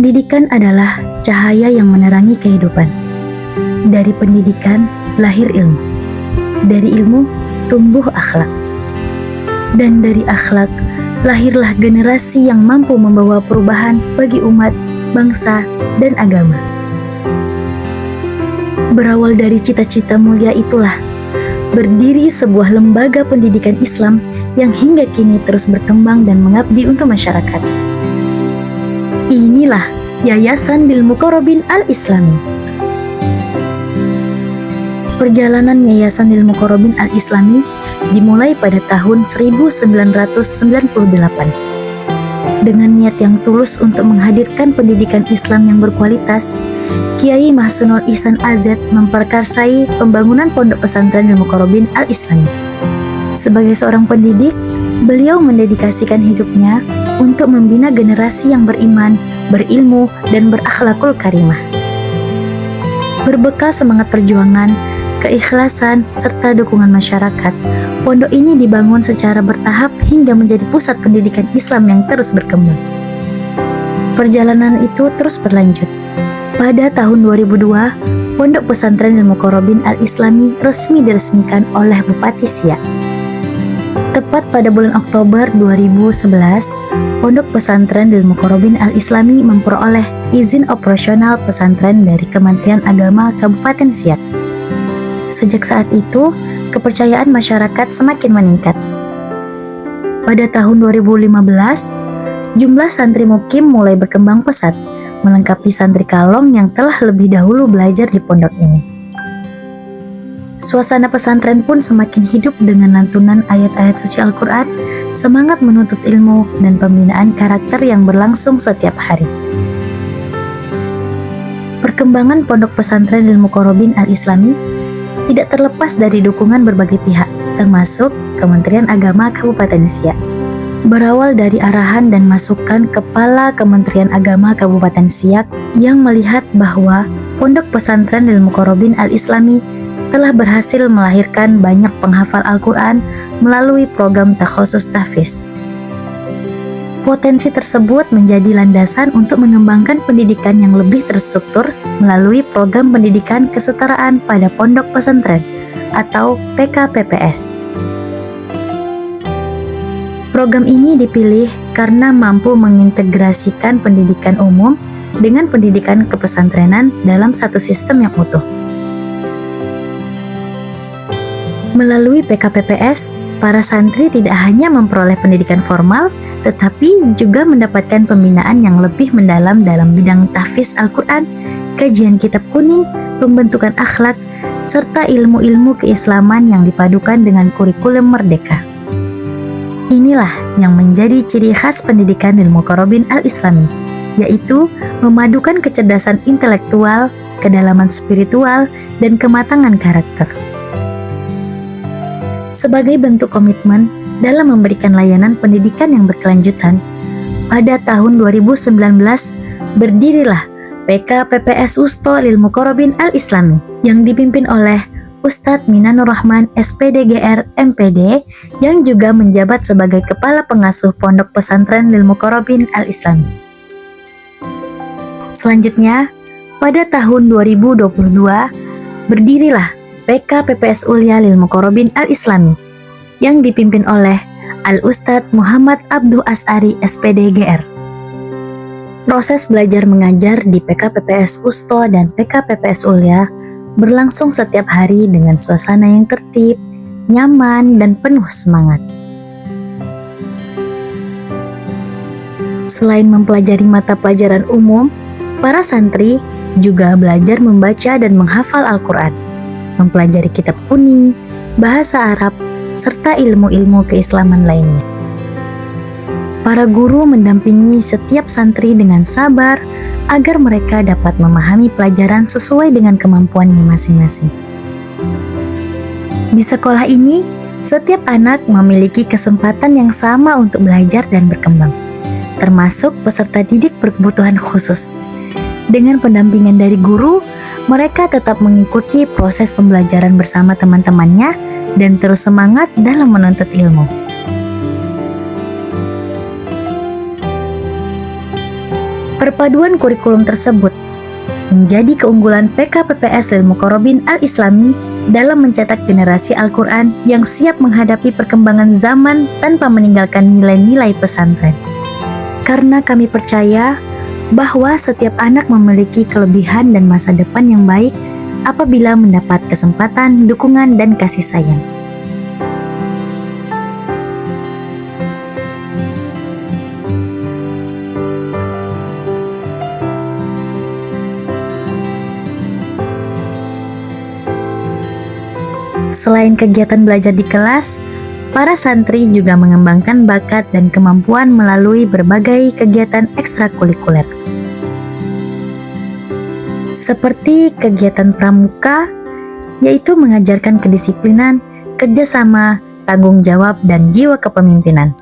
Pendidikan adalah cahaya yang menerangi kehidupan. Dari pendidikan lahir ilmu. Dari ilmu tumbuh akhlak. Dan dari akhlak lahirlah generasi yang mampu membawa perubahan bagi umat, bangsa, dan agama. Berawal dari cita-cita mulia itulah berdiri sebuah lembaga pendidikan Islam yang hingga kini terus berkembang dan mengabdi untuk masyarakat. Inilah Yayasan Lil Muqarrabin Al-Islami. Perjalanan Yayasan Lil Muqarrabin Al-Islami dimulai pada tahun 1998 dengan niat yang tulus untuk menghadirkan pendidikan Islam yang berkualitas. Kiai Mahsunul Ihsan AZ memperkarsai pembangunan pondok pesantren Lil Muqarrabin Al-Islami. Sebagai seorang pendidik, beliau mendedikasikan hidupnya untuk membina generasi yang beriman, berilmu, dan berakhlakul karimah. Berbekal semangat perjuangan, keikhlasan, serta dukungan masyarakat, pondok ini dibangun secara bertahap hingga menjadi pusat pendidikan Islam yang terus berkembang. Perjalanan itu terus berlanjut. Pada tahun 2002, Pondok Pesantren Lil Muqarrabin Al-Islami resmi diresmikan oleh Bupati Siak. Tepat pada bulan Oktober 2011, Pondok Pesantren Lil Muqarrabin Al-Islami memperoleh izin operasional pesantren dari Kementerian Agama Kabupaten Siak. Sejak saat itu, kepercayaan masyarakat semakin meningkat. Pada tahun 2015, jumlah santri mukim mulai berkembang pesat, melengkapi santri kalong yang telah lebih dahulu belajar di pondok ini. Suasana pesantren pun semakin hidup dengan lantunan ayat-ayat suci Al-Quran, semangat menuntut ilmu, dan pembinaan karakter yang berlangsung setiap hari. Perkembangan Pondok Pesantren Lil Muqarrabin Al-Islami tidak terlepas dari dukungan berbagai pihak, termasuk Kementerian Agama Kabupaten Siak. Berawal dari arahan dan masukan Kepala Kementerian Agama Kabupaten Siak yang melihat bahwa Pondok Pesantren Lil Muqarrabin Al-Islami telah berhasil melahirkan banyak penghafal Al-Quran melalui program takhusus tahfiz. Potensi tersebut menjadi landasan untuk mengembangkan pendidikan yang lebih terstruktur melalui program pendidikan kesetaraan pada pondok pesantren atau PKPPS. Program ini dipilih karena mampu mengintegrasikan pendidikan umum dengan pendidikan kepesantrenan dalam satu sistem yang utuh. Melalui PKPPS, para santri tidak hanya memperoleh pendidikan formal, tetapi juga mendapatkan pembinaan yang lebih mendalam dalam bidang tahfiz Al-Quran, kajian kitab kuning, pembentukan akhlak, serta ilmu-ilmu keislaman yang dipadukan dengan kurikulum merdeka. Inilah yang menjadi ciri khas pendidikan Lil Muqarrabin Al-Islami, yaitu memadukan kecerdasan intelektual, kedalaman spiritual, dan kematangan karakter. Sebagai bentuk komitmen dalam memberikan layanan pendidikan yang berkelanjutan, pada tahun 2019 berdirilah PKPPS Usto Lil Muqarrabin Al-Islami yang dipimpin oleh Ustadz Minanur Rahman SPDGR MPD yang juga menjabat sebagai Kepala Pengasuh Pondok Pesantren Lil Muqarrabin Al-Islami. Selanjutnya, pada tahun 2022 berdirilah PKPPS Ulia Lil Muqarrabin Al-Islami yang dipimpin oleh Al-Ustadz Muhammad Abduh As'ari SPDGR. Proses belajar mengajar di PKPPS Usto dan PKPPS Ulia berlangsung setiap hari dengan suasana yang tertib, nyaman, dan penuh semangat. Selain mempelajari mata pelajaran umum, para santri juga belajar membaca dan menghafal Al-Quran, mempelajari kitab kuning, bahasa Arab, serta ilmu-ilmu keislaman lainnya. Para guru mendampingi setiap santri dengan sabar agar mereka dapat memahami pelajaran sesuai dengan kemampuannya masing-masing. Di sekolah ini, setiap anak memiliki kesempatan yang sama untuk belajar dan berkembang, termasuk peserta didik berkebutuhan khusus. Dengan pendampingan dari guru, mereka tetap mengikuti proses pembelajaran bersama teman-temannya dan terus semangat dalam menuntut ilmu. Perpaduan kurikulum tersebut menjadi keunggulan PKPPS Lil Muqarrabin Al-Islami dalam mencetak generasi Al-Quran yang siap menghadapi perkembangan zaman tanpa meninggalkan nilai-nilai pesantren. Karena kami percaya bahwa setiap anak memiliki kelebihan dan masa depan yang baik apabila mendapat kesempatan, dukungan, dan kasih sayang. Selain kegiatan belajar di kelas, para santri juga mengembangkan bakat dan kemampuan melalui berbagai kegiatan ekstrakurikuler. Seperti kegiatan pramuka, yaitu mengajarkan kedisiplinan, kerjasama, tanggung jawab, dan jiwa kepemimpinan.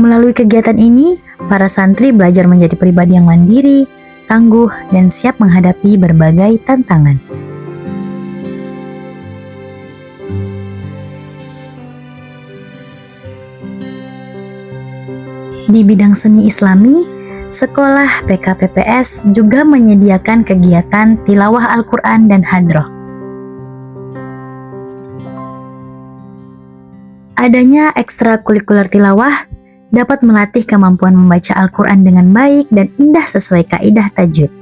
Melalui kegiatan ini, para santri belajar menjadi pribadi yang mandiri, tangguh, dan siap menghadapi berbagai tantangan. Di bidang seni Islami, sekolah PKPPS juga menyediakan kegiatan tilawah Al-Quran dan hadroh. Adanya ekstrakurikuler tilawah dapat melatih kemampuan membaca Al-Quran dengan baik dan indah sesuai kaidah tajwid.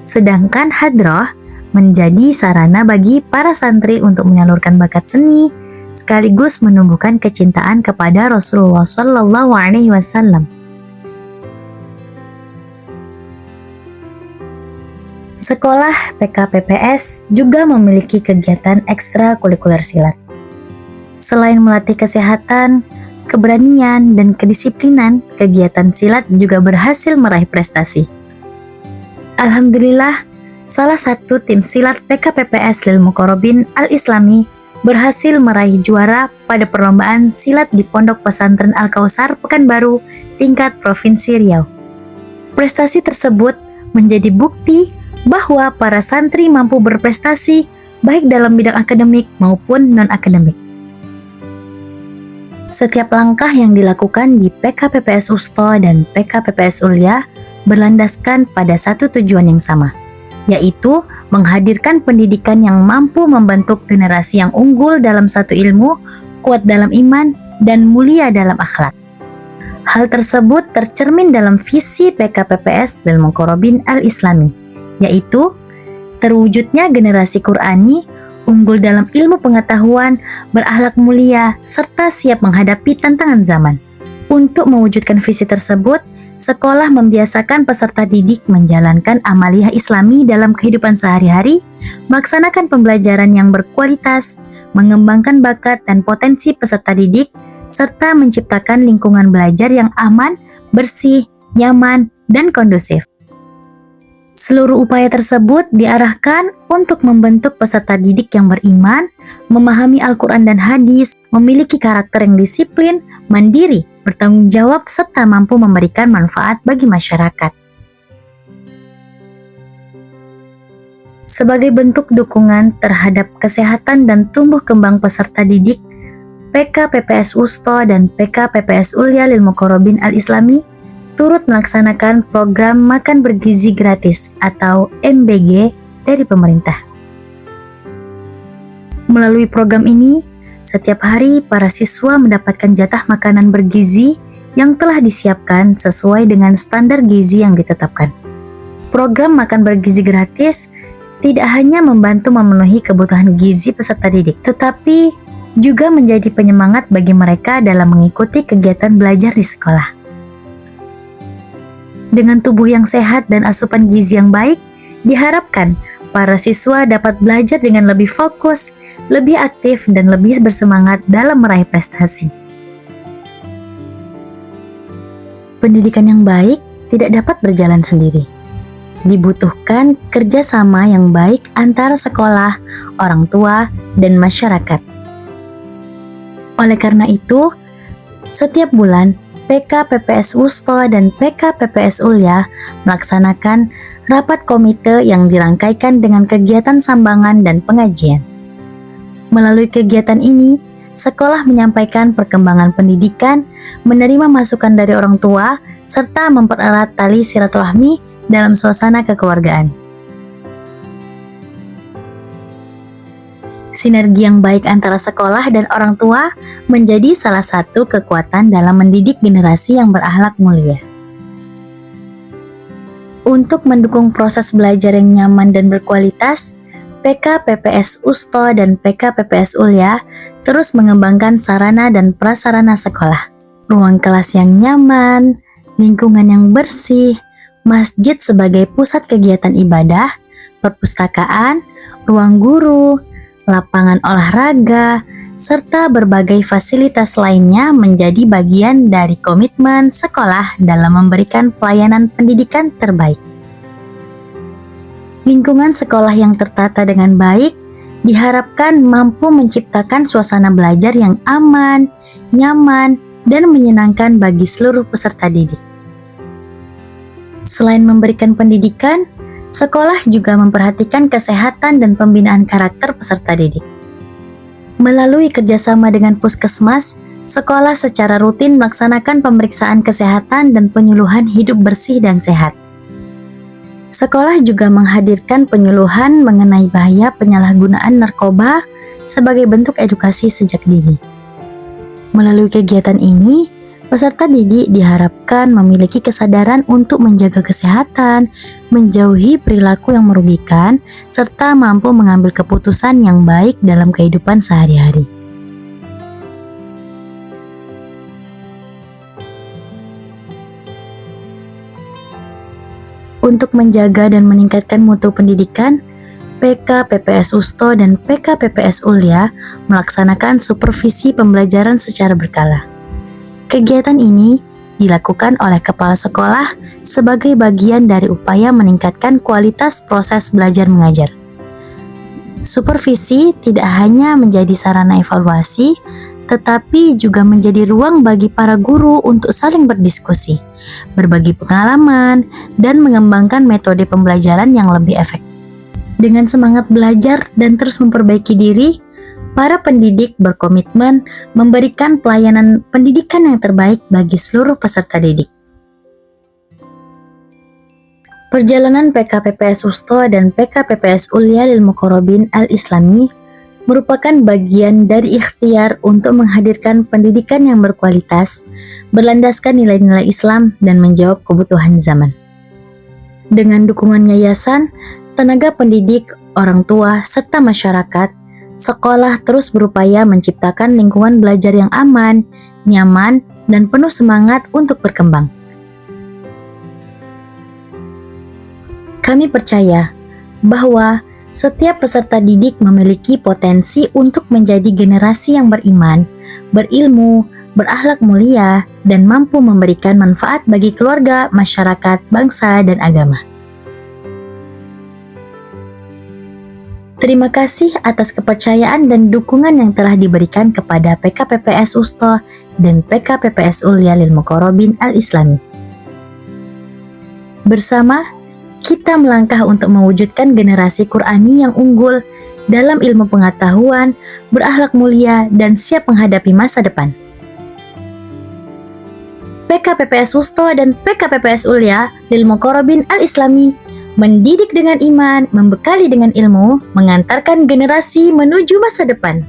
Sedangkan hadroh menjadi sarana bagi para santri untuk menyalurkan bakat seni, sekaligus menumbuhkan kecintaan kepada Rasulullah SAW. Sekolah PKPPS juga memiliki kegiatan ekstrakurikuler silat. Selain melatih kesehatan, keberanian, dan kedisiplinan, kegiatan silat juga berhasil meraih prestasi. Alhamdulillah, salah satu tim silat PKPPS Lil Muqarrabin Al-Islami berhasil meraih juara pada perlombaan silat di Pondok Pesantren Al-Kautsar Pekanbaru tingkat Provinsi Riau. Prestasi tersebut menjadi bukti bahwa para santri mampu berprestasi baik dalam bidang akademik maupun non-akademik. Setiap langkah yang dilakukan di PKPPS Wusto dan PKPPS Ulya berlandaskan pada satu tujuan yang sama, yaitu menghadirkan pendidikan yang mampu membentuk generasi yang unggul dalam satu ilmu, kuat dalam iman, dan mulia dalam akhlak. Hal tersebut tercermin dalam visi PKPPS Lil Muqarrabin Al-Islami, yaitu terwujudnya generasi Qur'ani, unggul dalam ilmu pengetahuan, berakhlak mulia, serta siap menghadapi tantangan zaman. Untuk mewujudkan visi tersebut, sekolah membiasakan peserta didik menjalankan amaliyah Islami dalam kehidupan sehari-hari, melaksanakan pembelajaran yang berkualitas, mengembangkan bakat dan potensi peserta didik, serta menciptakan lingkungan belajar yang aman, bersih, nyaman, dan kondusif. Seluruh upaya tersebut diarahkan untuk membentuk peserta didik yang beriman, memahami Al-Quran dan hadis, memiliki karakter yang disiplin, mandiri, bertanggung jawab, serta mampu memberikan manfaat bagi masyarakat. Sebagai bentuk dukungan terhadap kesehatan dan tumbuh kembang peserta didik, PKPPS Wusto dan PKPPS Ulya Lil Muqarrabin Al-Islami turut melaksanakan program makan bergizi gratis atau MBG dari pemerintah. Melalui program ini, setiap hari para siswa mendapatkan jatah makanan bergizi yang telah disiapkan sesuai dengan standar gizi yang ditetapkan. Program makan bergizi gratis tidak hanya membantu memenuhi kebutuhan gizi peserta didik, tetapi juga menjadi penyemangat bagi mereka dalam mengikuti kegiatan belajar di sekolah. Dengan tubuh yang sehat dan asupan gizi yang baik, diharapkan para siswa dapat belajar dengan lebih fokus, lebih aktif, dan lebih bersemangat dalam meraih prestasi. Pendidikan yang baik tidak dapat berjalan sendiri. Dibutuhkan kerjasama yang baik antara sekolah, orang tua, dan masyarakat. Oleh karena itu, setiap bulan PKPPS Wusto dan PKPPS Ulya melaksanakan rapat komite yang dirangkaikan dengan kegiatan sambangan dan pengajian. Melalui kegiatan ini, sekolah menyampaikan perkembangan pendidikan, menerima masukan dari orang tua, serta mempererat tali silaturahmi dalam suasana kekeluargaan. Sinergi yang baik antara sekolah dan orang tua menjadi salah satu kekuatan dalam mendidik generasi yang berakhlak mulia. Untuk mendukung proses belajar yang nyaman dan berkualitas, PKPPS Usto dan PKPPS Ulia terus mengembangkan sarana dan prasarana sekolah. Ruang kelas yang nyaman, lingkungan yang bersih, masjid sebagai pusat kegiatan ibadah, perpustakaan, ruang guru, lapangan olahraga, serta berbagai fasilitas lainnya menjadi bagian dari komitmen sekolah dalam memberikan pelayanan pendidikan terbaik. Lingkungan sekolah yang tertata dengan baik diharapkan mampu menciptakan suasana belajar yang aman, nyaman, dan menyenangkan bagi seluruh peserta didik. Selain memberikan pendidikan, sekolah juga memperhatikan kesehatan dan pembinaan karakter peserta didik. Melalui kerjasama dengan puskesmas, sekolah secara rutin melaksanakan pemeriksaan kesehatan dan penyuluhan hidup bersih dan sehat. Sekolah juga menghadirkan penyuluhan mengenai bahaya penyalahgunaan narkoba sebagai bentuk edukasi sejak dini. Melalui kegiatan ini, peserta didik diharapkan memiliki kesadaran untuk menjaga kesehatan, menjauhi perilaku yang merugikan, serta mampu mengambil keputusan yang baik dalam kehidupan sehari-hari. Untuk menjaga dan meningkatkan mutu pendidikan, PKPPS Usto dan PKPPS Ulia melaksanakan supervisi pembelajaran secara berkala. Kegiatan ini dilakukan oleh kepala sekolah sebagai bagian dari upaya meningkatkan kualitas proses belajar mengajar. Supervisi tidak hanya menjadi sarana evaluasi, tetapi juga menjadi ruang bagi para guru untuk saling berdiskusi, berbagi pengalaman, dan mengembangkan metode pembelajaran yang lebih efektif. Dengan semangat belajar dan terus memperbaiki diri, para pendidik berkomitmen memberikan pelayanan pendidikan yang terbaik bagi seluruh peserta didik. Perjalanan PKPPS Usto dan PKPPS Ulia lil Muqarrabin Al-Islami merupakan bagian dari ikhtiar untuk menghadirkan pendidikan yang berkualitas, berlandaskan nilai-nilai Islam dan menjawab kebutuhan zaman. Dengan dukungan yayasan, tenaga pendidik, orang tua, serta masyarakat, sekolah terus berupaya menciptakan lingkungan belajar yang aman, nyaman, dan penuh semangat untuk berkembang. Kami percaya bahwa setiap peserta didik memiliki potensi untuk menjadi generasi yang beriman, berilmu, berakhlak mulia, dan mampu memberikan manfaat bagi keluarga, masyarakat, bangsa, dan agama. Terima kasih atas kepercayaan dan dukungan yang telah diberikan kepada PKPPS Usto dan PKPPS Ulia lil Muqarrabin Al-Islami. Bersama, kita melangkah untuk mewujudkan generasi Qur'ani yang unggul dalam ilmu pengetahuan, berakhlak mulia, dan siap menghadapi masa depan. PKPPS Usto dan PKPPS Ulia lil Muqarrabin Al-Islami mendidik dengan iman, membekali dengan ilmu, mengantarkan generasi menuju masa depan.